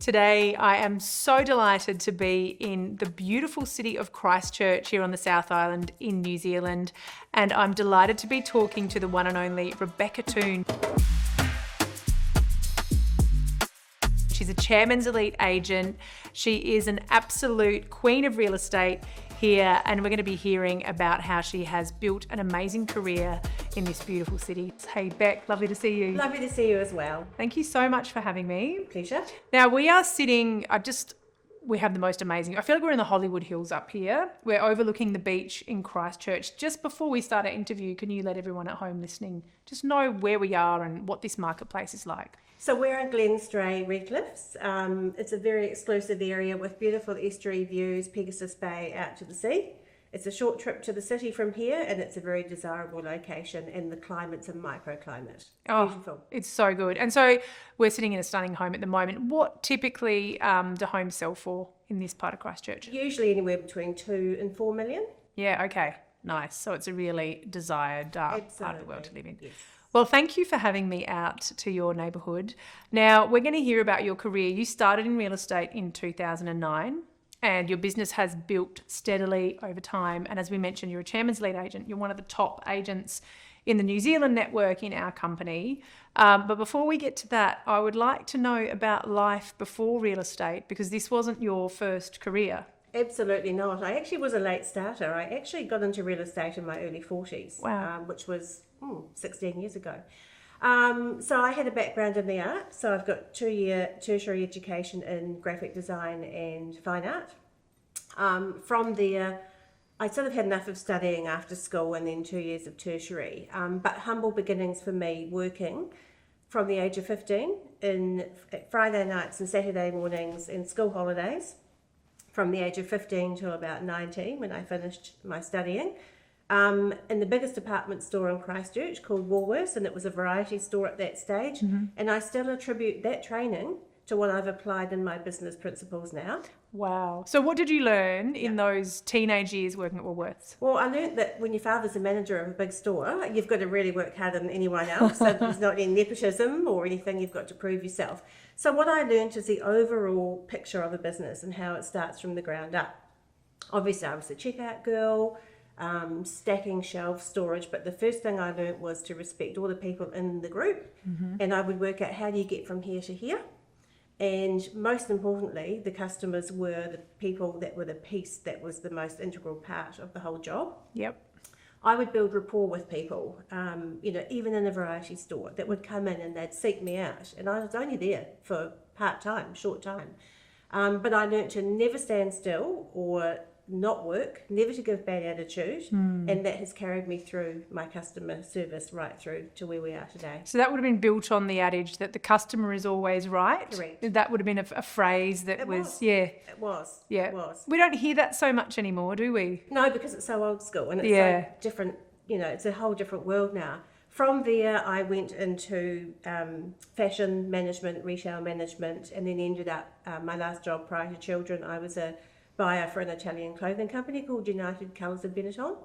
Today, I am so delighted to be in the beautiful city of Christchurch here on the South Island in New Zealand, and I'm delighted to be talking to the one and only Rebecca Toone. She's a Chairman's Elite agent. She is an absolute queen of real estate here, and we're going to be hearing about how she has built an amazing career in this beautiful city. Hey Beck, lovely to see you. Lovely to see you as well. Thank you so much for having me. Pleasure. Now we are sitting, we have the most amazing, I feel like we're in the Hollywood Hills up here. We're overlooking the beach in Christchurch. Just before we start our interview, can you let everyone at home listening just know where we are and what this marketplace is like? So we're in Glenstray, Redcliffs. It's a very exclusive area with beautiful estuary views, Pegasus Bay out to the sea. It's a short trip to the city from here, and it's a very desirable location, and the climate's a microclimate. Oh, beautiful. It's so good. And so we're sitting in a stunning home at the moment. What typically do homes sell for in this part of Christchurch? Usually anywhere between 2 and 4 million. Yeah, okay, nice. So it's a really desired part of the world to live in. Yes. Well, thank you for having me out to your neighbourhood. Now, we're going to hear about your career. You started in real estate in 2009 and your business has built steadily over time. And as we mentioned, you're a Chairman's Lead agent. You're one of the top agents in the New Zealand network in our company. But before we get to that, I would like to know about life before real estate, because this wasn't your first career. Absolutely not. I actually was a late starter. I actually got into real estate in my early 40s, Wow. which was 16 years ago. So I had a background in the arts. So I've got 2-year tertiary education in graphic design and fine art. From there, I sort of had enough of studying after school and then 2 years of tertiary. But humble beginnings for me, working from the age of 15 in Friday nights and Saturday mornings and school holidays. From the age of 15 till about 19 when I finished my studying, in the biggest department store in Christchurch called Woolworths, and it was a variety store at that stage. Mm-hmm. And I still attribute that training to what I've applied in my business principles now. Wow. So what did you learn in those teenage years working at Woolworths? Well, I learned that when your father's a manager of a big store, you've got to really work harder than anyone else. So there's not any nepotism or anything, you've got to prove yourself. So what I learned is the overall picture of a business and how it starts from the ground up. Obviously, I was a checkout girl, stacking shelf storage, but the first thing I learned was to respect all the people in the group, and I would work out how do you get from here to here. And most importantly, the customers were the people that were the piece that was the most integral part of the whole job. Yep. I would build rapport with people, even in a variety store that would come in and they'd seek me out. And I was only there for part-time, short time. But I learnt to never stand still or not work, never to give bad attitude, and that has carried me through my customer service right through to where we are today. So that would have been built on the adage that the customer is always right. Correct. That would have been a phrase that It was. It Yeah. was. We don't hear that so much anymore, do we? No, because it's so old school and it's so different, it's a whole different world now. From there, I went into fashion management, retail management, and then ended up, my last job prior to children, I was a buyer for an Italian clothing company called United Colors of Benetton.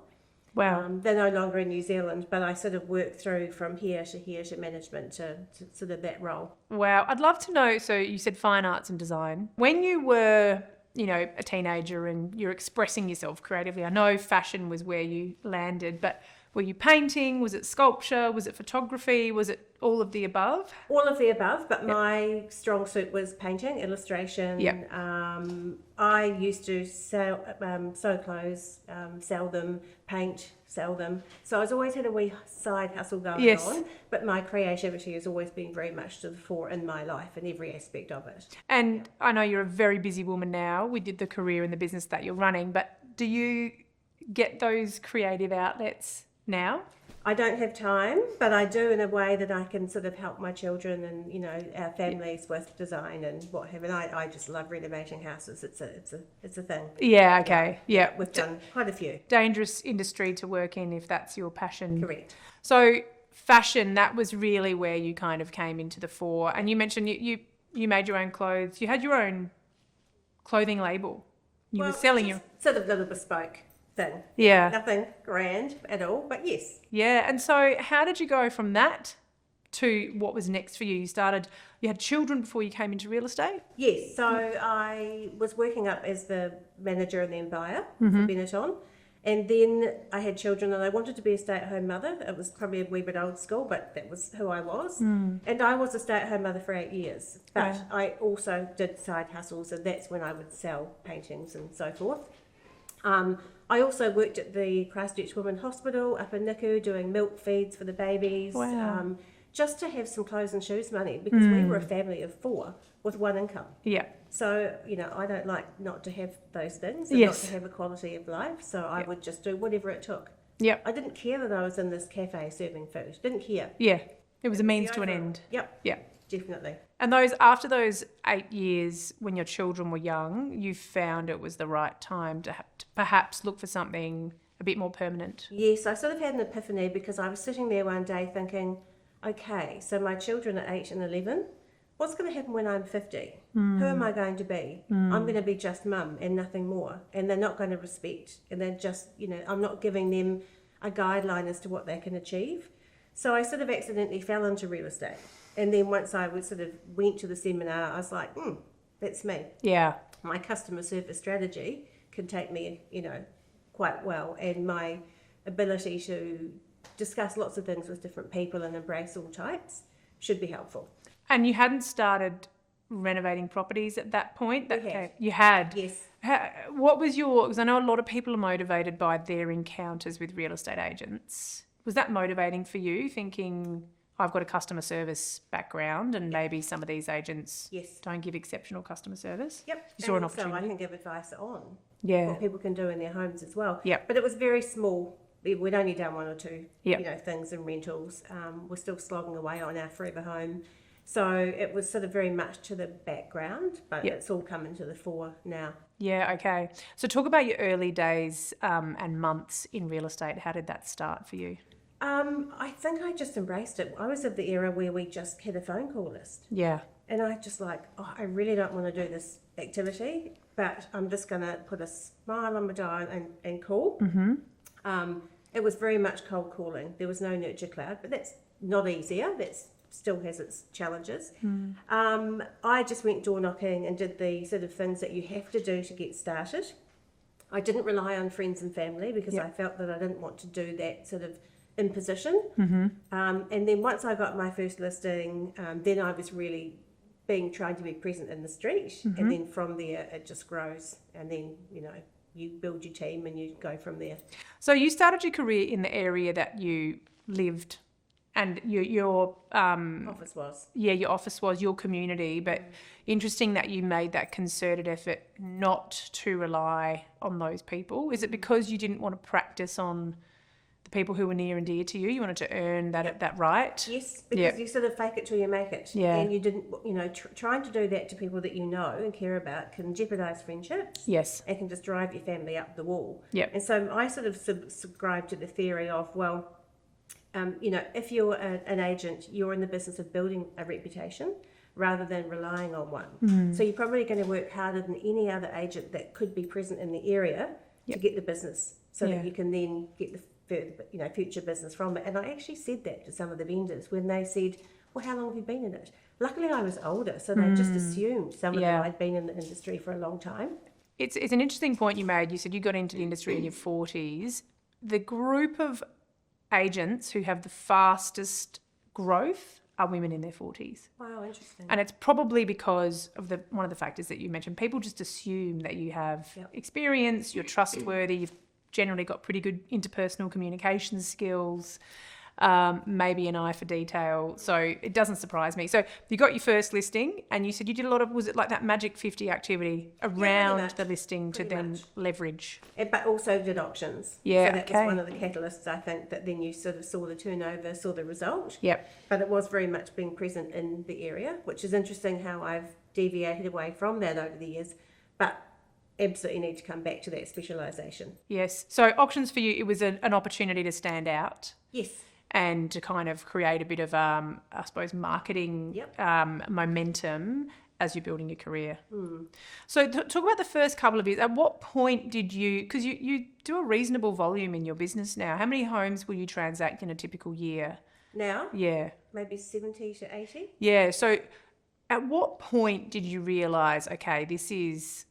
Wow. They're no longer in New Zealand, but I sort of worked through from here to management to sort of that role. Wow. I'd love to know, so you said fine arts and design. When you were, a teenager and you're expressing yourself creatively, I know fashion was where you landed, but were you painting? Was it sculpture? Was it photography? Was it all of the above? All of the above, but my strong suit was painting, illustration. Yep. I used to sew clothes, sell them, paint, sell them. So I was always had a wee side hustle going on, but my creativity has always been very much to the fore in my life and every aspect of it. And I know you're a very busy woman now. We did the career and the business that you're running, but do you get those creative outlets now? I don't have time, but I do in a way that I can sort of help my children and our families with design and what have. And I just love renovating houses. It's a thing. Yeah. Okay. Yeah. We've done quite a few. Dangerous industry to work in if that's your passion. Correct. So fashion, that was really where you kind of came into the fore. And you mentioned you made your own clothes. You had your own clothing label. You were selling your sort of little bespoke thing. Yeah. Nothing grand at all, but yes. Yeah. And so how did you go from that to what was next for you. You had children before you came into real estate? Yes, so I was working up as the manager and then buyer for Benetton. And then I had children and I wanted to be a stay-at-home mother. It was probably a wee bit old school, but that was who I was. And I was a stay-at-home mother for 8 years. But I also did side hustles, and that's when I would sell paintings and so forth. I also worked at the Christchurch Women's Hospital up in Niku doing milk feeds for the babies. Wow. Just to have some clothes and shoes money, because we were a family of 4 with 1 income. Yeah. So, I don't like not to have those things and not to have a quality of life. So I would just do whatever it took. Yep. I didn't care that I was in this cafe serving food. Didn't care. Yeah. It was a means to an end. Yep. Yeah. Definitely. And after those 8 years, when your children were young, you found it was the right time to perhaps look for something a bit more permanent. Yes, I sort of had an epiphany because I was sitting there one day thinking, okay, so my children are 8 and 11. What's going to happen when I'm 50? Who am I going to be? I'm going to be just mum and nothing more. And they're not going to respect. And they're just, I'm not giving them a guideline as to what they can achieve. So I sort of accidentally fell into real estate. And then once I sort of went to the seminar, I was like, that's me. Yeah. My customer service strategy can take me, quite well. And my ability to discuss lots of things with different people and embrace all types should be helpful. And you hadn't started renovating properties at that point? You had? Yes. What was because I know a lot of people are motivated by their encounters with real estate agents. Was that motivating for you, thinking, I've got a customer service background and maybe some of these agents don't give exceptional customer service? Yep. You saw an also opportunity? I can give advice on what people can do in their homes as well. Yep. But it was very small. We'd only done 1 or 2 things in rentals. We're still slogging away on our forever home. So it was sort of very much to the background, but it's all come into the fore now. Yeah, okay. So talk about your early days and months in real estate. How did that start for you? I think I just embraced it. I was of the era where we just had a phone call list. Yeah. And I just I really don't want to do this activity, but I'm just going to put a smile on my dial and call. It was very much cold calling. There was no nurture cloud, but that's not easier. That's still has its challenges. I just went door knocking and did the sort of things that you have to do to get started. I didn't rely on friends and family because I felt that I didn't want to do that sort of imposition. And then once I got my first listing, then I was really trying to be present in the street. And then from there, it just grows. And then, you build your team and you go from there. So you started your career in the area that you lived, and your Office was. Yeah, your office was your community, but interesting that you made that concerted effort not to rely on those people. Is it because you didn't want to practice on the people who were near and dear to you? You wanted to earn that right? Yes, because you sort of fake it till you make it. Yeah. And you didn't, trying to do that to people that you know and care about can jeopardise friendships. Yes. And can just drive your family up the wall. Yep. And so I sort of subscribe to the theory of, if you're an agent, you're in the business of building a reputation rather than relying on one. So you're probably going to work harder than any other agent that could be present in the area to get the business so that you can then get the future business from it. And I actually said that to some of the vendors when they said, well, how long have you been in it? Luckily, I was older, so they just assumed some of them I'd been in the industry for a long time. It's an interesting point you made. You said you got into the industry in your 40s. The group of agents who have the fastest growth are women in their 40s. Wow, interesting. And it's probably because of one of the factors that you mentioned. People just assume that you have experience, you're trustworthy, you've generally got pretty good interpersonal communication skills, maybe an eye for detail. So it doesn't surprise me. So you got your first listing and you said you did a lot of, was it like that magic 50 activity around the listing to then leverage? But also did auctions. Yeah, so that was one of the catalysts, I think, that then you sort of saw the turnover, saw the result. Yep. But it was very much being present in the area, which is interesting how I've deviated away from that over the years. But absolutely need to come back to that specialisation. Yes. So auctions for you, it was an opportunity to stand out. Yes. And to kind of create a bit of, I suppose, marketing momentum as you're building your career. So talk about the first couple of years. At what point did you, because you do a reasonable volume in your business now, how many homes will you transact in a typical year? now. Yeah. Maybe 70 to 80. Yeah. So at what point did you realise, okay, this is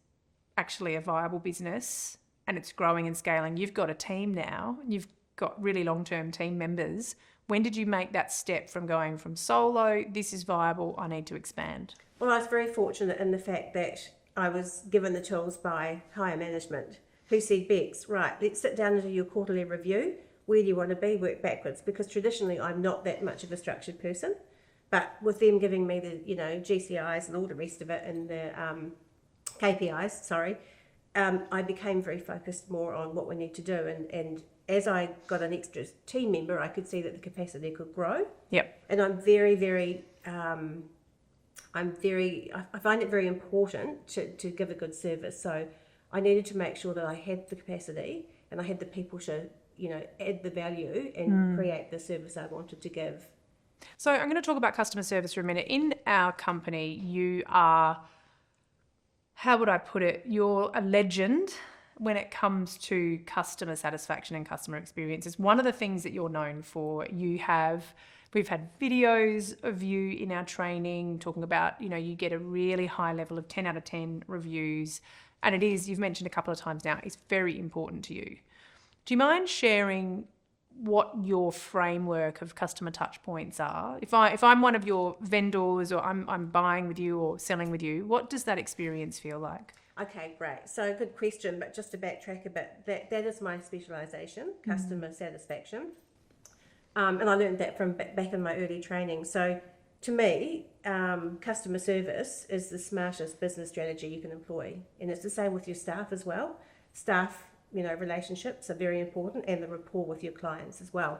actually a viable business and it's growing and scaling? You've got a team now. You've got really long-term team members. When did you make that step from going from solo, this is viable, I need to expand? Well, I was very fortunate in the fact that I was given the tools by higher management who said, Bex, right, let's sit down and do your quarterly review. Where do you want to be? Work backwards. Because traditionally I'm not that much of a structured person. But with them giving me the, GCIs and all the rest of it and the KPIs, I became very focused more on what we need to do. And as I got an extra team member, I could see that the capacity could grow. Yep. And I'm very, I find it very important to give a good service. So I needed to make sure that I had the capacity and I had the people to, add the value and create the service I wanted to give. So I'm going to talk about customer service for a minute. In our company, you are, how would I put it? You're a legend when it comes to customer satisfaction and customer experience. It's one of the things that you're known for. We've had videos of you in our training talking about, you get a really high level of 10 out of 10 reviews. And it is, you've mentioned a couple of times now, it's very important to you. Do you mind sharing what your framework of customer touch points are? If I'm one of your vendors or I'm buying with you or selling with you, what does that experience feel like? Okay, great. So good question, but just to backtrack a bit, that is my specialisation, customer satisfaction. And I learned that from back in my early training. So to me, customer service is the smartest business strategy you can employ. And it's the same with your staff as well. Staff, relationships are very important and the rapport with your clients as well.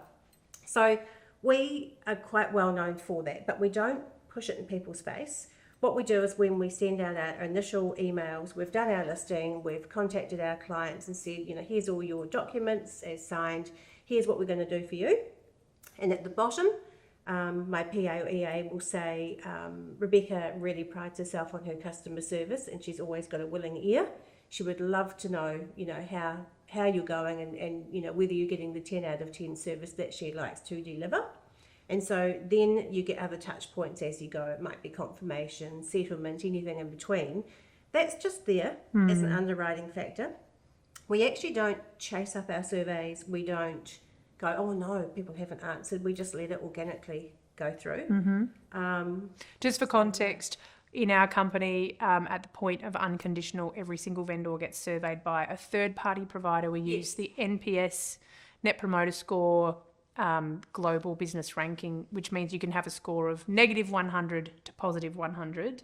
So we are quite well known for that, but we don't push it in people's face. What we do is when we send out our initial emails, we've done our listing, we've contacted our clients and said, here's all your documents as signed, here's what we're going to do for you. And at the bottom, my PA or EA will say, Rebecca really prides herself on her customer service and she's always got a willing ear. She would love to know, how you're going and whether you're getting the 10 out of 10 service that she likes to deliver. And so then you get other touch points as you go. It might be confirmation, settlement, anything in between. That's just there as an underwriting factor. We actually don't chase up our surveys. We don't go, oh no, people haven't answered. We just let it organically go through. Just for context, in our company, at the point of unconditional, every single vendor gets surveyed by a third-party provider. We use the NPS, Net Promoter Score, global business ranking, which means you can have a score of negative 100 to positive 100.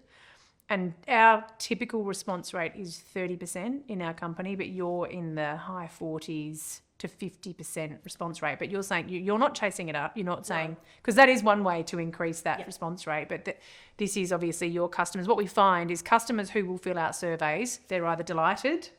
And our typical response rate is 30% in our company, but you're in the high 40s to 50% response rate. But you're saying you're not chasing it up. You're not saying, because that is one way to increase that response rate. But this is obviously your customers. What we find is customers who will fill out surveys, they're either delighted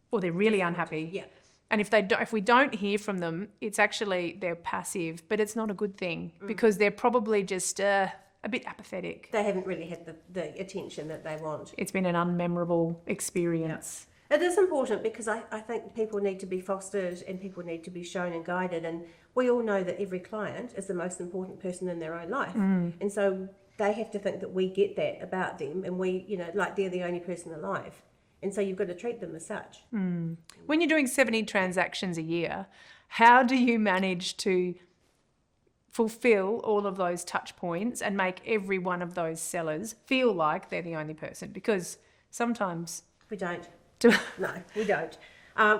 or they're really unhappy. Yeah. And if we don't hear from them, it's actually they're passive, but it's not a good thing because they're probably just a bit apathetic. They haven't really had the attention that they want. It's been an unmemorable experience. Yeah. It is important because I think people need to be fostered and people need to be shown and guided. And we all know that every client is the most important person in their own life. And so they have to think that we get that about them and we, like they're the only person alive. And so you've got to treat them as such. When you're doing 70 transactions a year, how do you manage to fulfill all of those touch points and make every one of those sellers feel like they're the only person? Because sometimes we don't. No, we don't.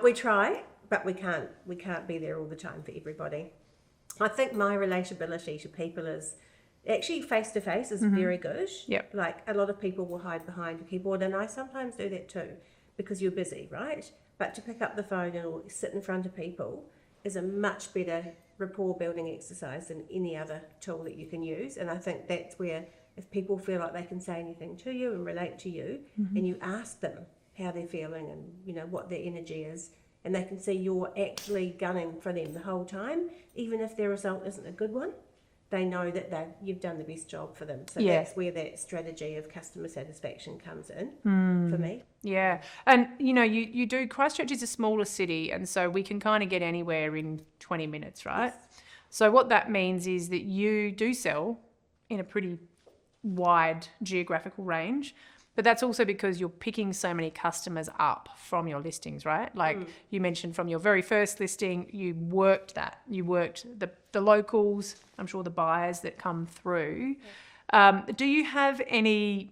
We try, but we can't be there all the time for everybody. I think my relatability to people is actually face to face is very good. Yep. Like a lot of people will hide behind a keyboard, and I sometimes do that too because you're busy, right? But to pick up the phone and sit in front of people is a much better rapport building exercise than any other tool that you can use. And I think that's where if people feel like they can say anything to you and relate to you, and you ask them how they're feeling and what their energy is, and they can see you're actually gunning for them the whole time, even if their result isn't a good one, they know that you've done the best job for them. So that's where that strategy of customer satisfaction comes in for me. Yeah. And, you do, Christchurch is a smaller city, and so we can kind of get anywhere in 20 minutes, right? Yes. So what that means is that you do sell in a pretty wide geographical range, but that's also because you're picking so many customers up from your listings, right? Like you mentioned, from your very first listing, you worked the locals, I'm sure the buyers that come through. Do you have any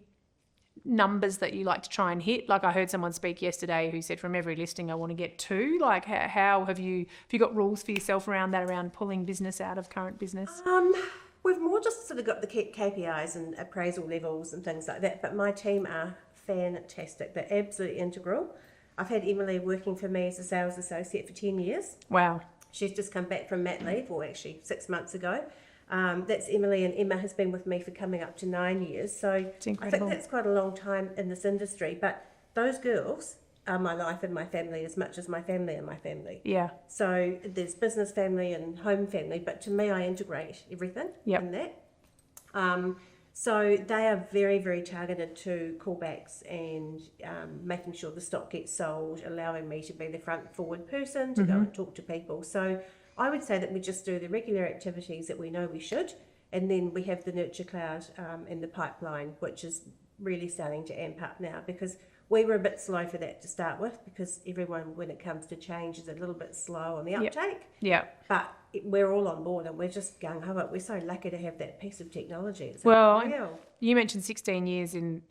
numbers that you like to try and hit? Like I heard someone speak yesterday who said from every listing I want to get 2. Like how have you got rules for yourself around that, around pulling business out of current business? We've more just sort of got the KPIs and appraisal levels and things like that, but my team are fantastic. They're absolutely integral. I've had Emily working for me as a sales associate for 10 years. Wow. She's just come back from mat leave, or actually 6 months ago. That's Emily, and Emma has been with me for coming up to 9 years. So It's incredible. I think that's quite a long time in this industry. But those girls are my life and my family as much as my family and my family. Yeah. So there's business family and home family, but to me I integrate everything in that. So they are very, very targeted to callbacks and making sure the stock gets sold, allowing me to be the front forward person to go and talk to people. So I would say that we just do the regular activities that we know we should, and then we have the nurture cloud in the pipeline, which is really starting to amp up now, because we were a bit slow for that to start with, because everyone, when it comes to change, is a little bit slow on the uptake. Yeah. But we're all on board and we're just gung ho. We're so lucky to have that piece of technology. It's Well, unreal. you mentioned 16 years in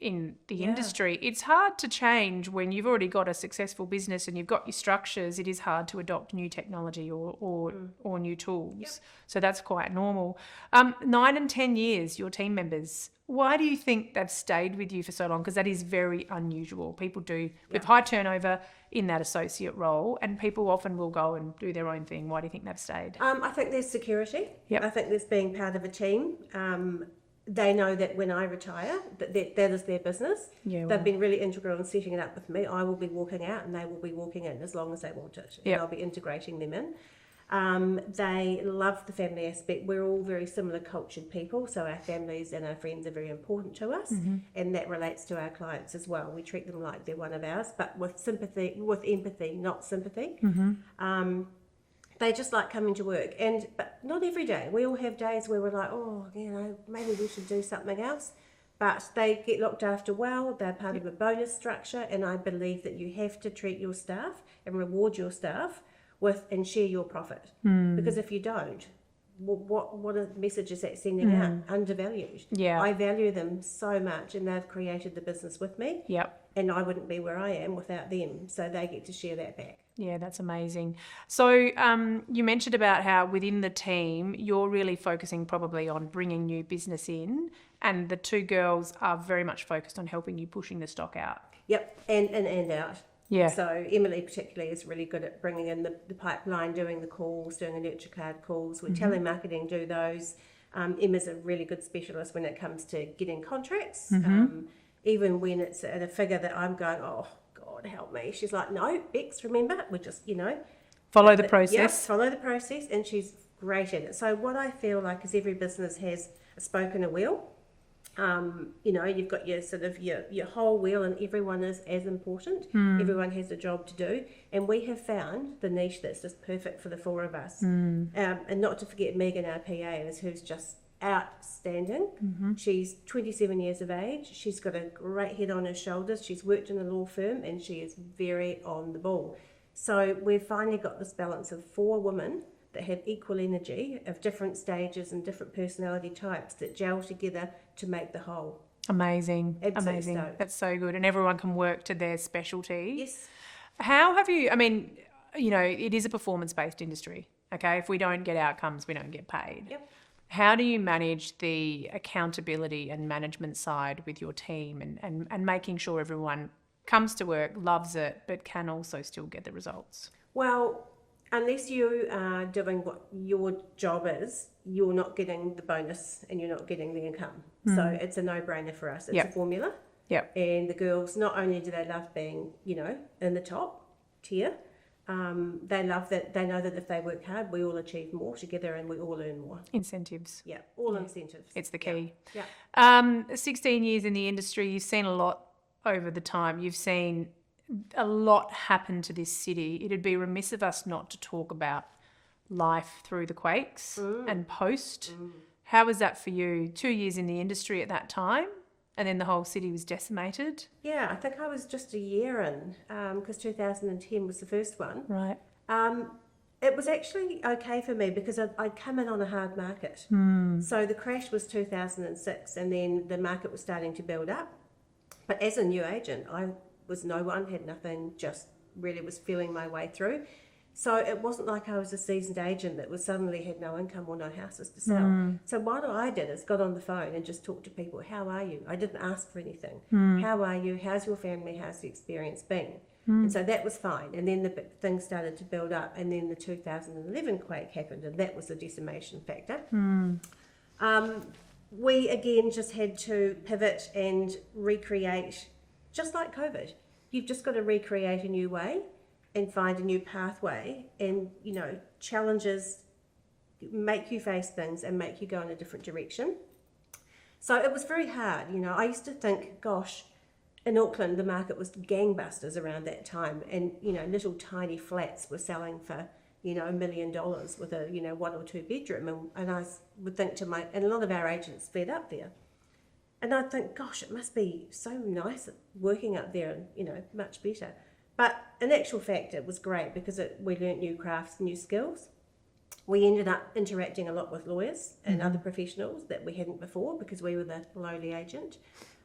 the industry. It's hard to change when you've already got a successful business and you've got your structures. It is hard to adopt new technology or new tools. So that's quite normal. 9 and 10 years, your team members, why do you think they've stayed with you for so long? Because that is very unusual. People do, with high turnover in that associate role, and people often will go and do their own thing. Why do you think they've stayed? I think there's security. Yep. I think there's being part of a team. They know that when I retire, that is their business. Yeah, well. They've been really integral in setting it up with me. I will be walking out and they will be walking in as long as they want it. And Yep. I'll be integrating them in. They love the family aspect. We're all very similar cultured people, so our families and our friends are very important to us, and that relates to our clients as well. We treat them like they're one of ours, but with sympathy, with empathy, not sympathy. They just like coming to work, but not every day. We all have days where we're like, oh, maybe we should do something else. But they get looked after well. They're part of a bonus structure, and I believe that you have to treat your staff and reward your staff and share your profit. Because if you don't, what a message is that sending out? Undervalued. Yeah. I value them so much, and they've created the business with me. Yep. And I wouldn't be where I am without them. So they get to share that back. Yeah, that's amazing. So you mentioned about how within the team, you're really focusing probably on bringing new business in, and the 2 girls are very much focused on helping you pushing the stock out. Yep, and in and out. Yeah. So Emily particularly is really good at bringing in the pipeline, doing the calls, doing the nurture card calls. We telemarketing do those. Emma's a really good specialist when it comes to getting contracts. Even when it's at a figure that I'm going, oh, God, help me. She's like, no, Bex, remember, we're just, Follow the process. Yep, follow the process, and she's great at it. So what I feel like is every business has a spoke and a wheel. You've got your sort of your whole wheel, and everyone is as important. Everyone has a job to do, and we have found the niche that's just perfect for the 4 of us. And not to forget Megan, our PA, who's just outstanding. She's 27 years of age. She's got a great head on her shoulders. She's worked in a law firm, and she is very on the ball. So we've finally got this balance of 4 women that have equal energy of different stages and different personality types that gel together to make the whole. Amazing. Absolutely Amazing. stoked. That's so good. And everyone can work to their specialty. Yes. How have you, it is a performance-based industry, okay? If we don't get outcomes, we don't get paid. Yep. How do you manage the accountability and management side with your team and making sure everyone comes to work, loves it, but can also still get the results? Well, unless you are doing what your job is, you're not getting the bonus and you're not getting the income. So it's a no-brainer for us. It's a formula. Yep. And the girls, not only do they love being, in the top tier, they love that they know that if they work hard, we all achieve more together and we all earn more. Incentives. Yeah, all incentives. It's the key. Yeah. 16 years in the industry, you've seen a lot over the time. You've seen a lot happen to this city. It'd be remiss of us not to talk about life through the quakes and post. How was that for you? 2 years in the industry at that time, and then the whole city was decimated. Yeah, I think I was just a year in, because 2010 was the first one. Right. It was actually okay for me because I'd come in on a hard market. So the crash was 2006, and then the market was starting to build up. But as a new agent, I was no one, had nothing, just really was feeling my way through. So it wasn't like I was a seasoned agent that was suddenly had no income or no houses to sell. So what I did is got on the phone and just talked to people. How are you? I didn't ask for anything. How are you? How's your family? How's the experience been? And so that was fine. And then the things started to build up, and then the 2011 quake happened, and that was the decimation factor. We again just had to pivot and recreate, just like COVID. You've just got to recreate a new way and find a new pathway, and challenges make you face things and make you go in a different direction. So it was very hard. I used to think, gosh, in Auckland the market was gangbusters around that time, and little tiny flats were selling for $1 million with a 1 or 2 bedroom, and I would think to and a lot of our agents fed up there, and I'd think, gosh, it must be so nice working up there, and much better. But in actual fact, it was great because we learnt new crafts, new skills. We ended up interacting a lot with lawyers and other professionals that we hadn't before because we were the lowly agent.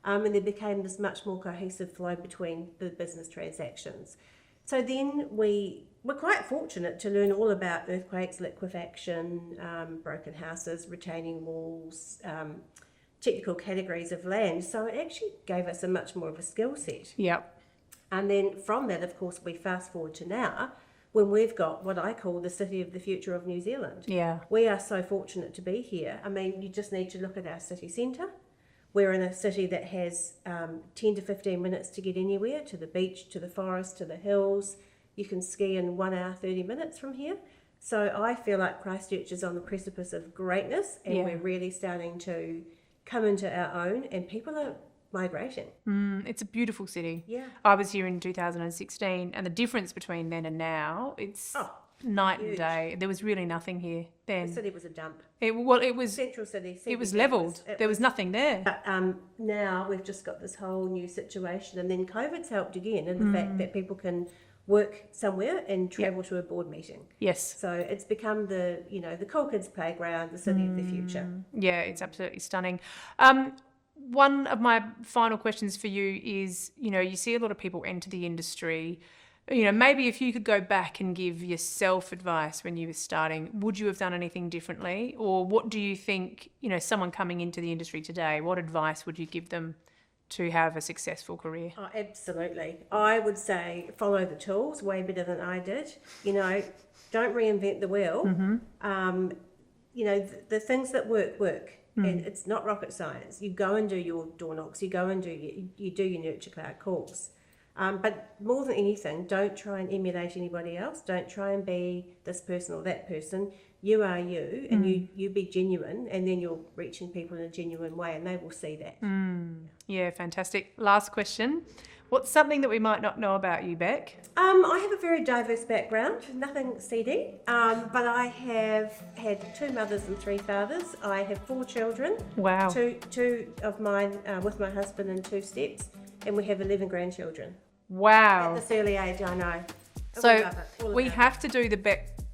And there became this much more cohesive flow between the business transactions. So then we were quite fortunate to learn all about earthquakes, liquefaction, broken houses, retaining walls, technical categories of land. So it actually gave us a much more of a skill set. Yep. And then from that, of course, we fast forward to now, when we've got what I call the city of the future of New Zealand. Yeah. We are so fortunate to be here. I mean, you just need to look at our city centre. We're in a city that has 10 to 15 minutes to get anywhere, to the beach, to the forest, to the hills. You can ski in 1 hour, 30 minutes from here. So I feel like Christchurch is on the precipice of greatness, and we're really starting to come into our own, and people are migrating. It's a beautiful city. Yeah. I was here in 2016, and the difference between then and now, it's night and day. There was really nothing here then. The city was a dump. It was Central city. it was levelled. There was nothing there. But now we've just got this whole new situation, and then COVID's helped again in the fact that people can work somewhere and travel to a board meeting. Yes. So it's become the cool kids playground, the city of the future. Yeah, it's absolutely stunning. One of my final questions for you is, you see a lot of people enter the industry. Maybe if you could go back and give yourself advice when you were starting, would you have done anything differently? Or what do you think, someone coming into the industry today, what advice would you give them to have a successful career? Oh, absolutely. I would say follow the tools way better than I did. Don't reinvent the wheel. The things that work. And it's not rocket science. You go and do your door knocks, you go and do your nurture cloud calls. But more than anything, don't try and emulate anybody else. Don't try and be this person or that person. You are you, and you be genuine, and then you're reaching people in a genuine way, and they will see that. Yeah, fantastic. Last question. What's something that we might not know about you, Beck? I have a very diverse background, nothing seedy, but I have had 2 mothers and 3 fathers. I have 4 children. Wow. Two of mine with my husband and 2 steps, and we have 11 grandchildren. Wow. At this early age, I know. So we have to do the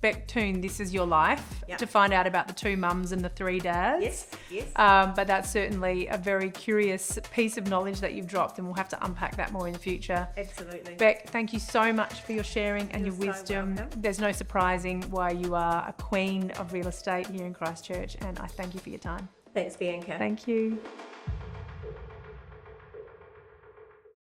Beck Toone, This Is Your Life, to find out about the 2 mums and the 3 dads. Yes. But that's certainly a very curious piece of knowledge that you've dropped, and we'll have to unpack that more in the future. Absolutely. Beck, thank you so much for your sharing and your wisdom. So welcome. There's no surprising why you are a queen of real estate here in Christchurch, and I thank you for your time. Thanks, Bianca. Thank you.